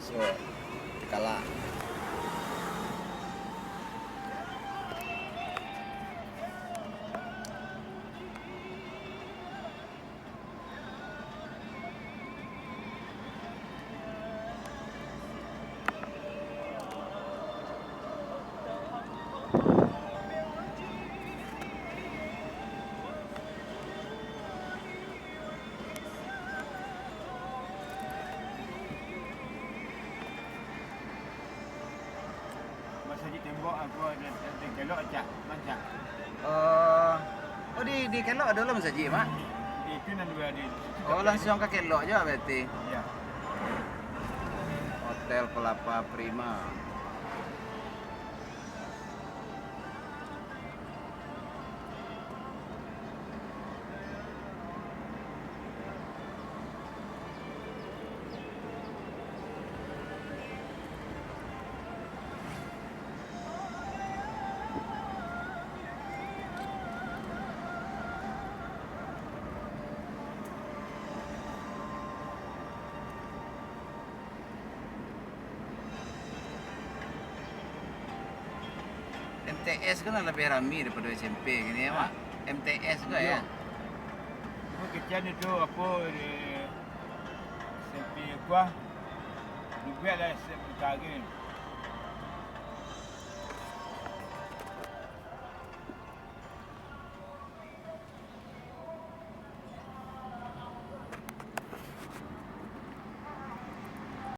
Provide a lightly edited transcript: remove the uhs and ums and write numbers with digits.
So, kalah. Masa di tembok aku ada kelok ajak macam. Oh di kelok ada belum saji, Mak? Itu nan dua di. Oh langsung ke kelok je berarti. Ya. Hotel Kelapa Prima. MTS kan lebih ramai daripada SMP gini ya, Mak? MTS juga ya? Aku kecil itu apa SMP kuah. Lebih lah SMP